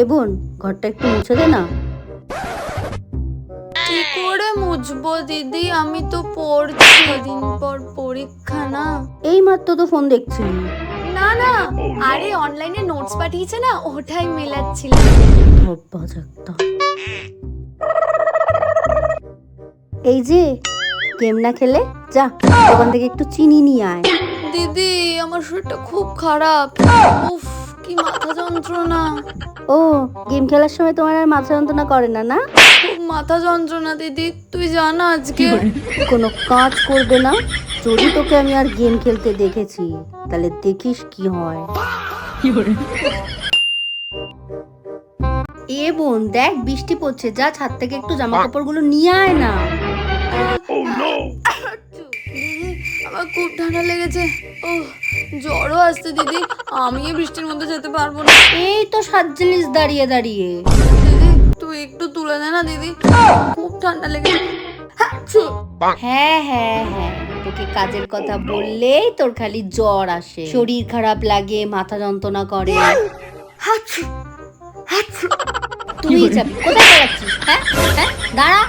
এ বোন, ঘরটা একটু মুছে দে না। কি করে মুছবো দিদি, আমি তো পড়ছি, দিন পর পরীক্ষা না। এই মাত্র তো ফোন দেখছিলি। না না, আরে অনলাইনে নোটস পাঠিয়েছে না, ওটাই মেলাচ্ছিলাম। ধব্বাজ একটা। এই যে, গেম না খেলে যা দোকান থেকে একটু চিনি নিয়ে আয়। দিদি আমার শরীরটা খুব খারাপ, উফ কি মাথা যন্ত্রণা। ও, গেম খেলার সময় তোমার আর মাথা যন্ত্রণা করে না না? খুব মাথা যন্ত্রণা দিদি, তুই জানা আজকে কোনো কাজ করবে না। যদি তোকে আমি আর গেম খেলতে দেখেছি তাহলে দেখিস কি হয়। এ বোন দেখ, বৃষ্টি পড়ছে, যা ছাদ থেকে একটু জামা কাপড়গুলো নিয়ে আয় না। দিদি আমার খুব ঠান্ডা লেগেছে, ও জ্বরও আসছে দিদি, আমি এই বৃষ্টির মধ্যে যেতে পারবো না। এই তো সাতচল্লিশ দাঁড়িয়ে দাঁড়িয়ে। দিদি তুই একটু তুলে দে না দিদি, খুব ঠান্ডা লেগেছে। হ্যাঁ হ্যাঁ হ্যাঁ, তোকে কাজের কথা বললেই তোর খালি জ্বর আসে, শরীর খারাপ লাগে, মাথা যন্ত্রণা করে। তুই যাবি কোথায় যাচ্ছিস? হ্যাঁ হ্যাঁ, দাঁড়া।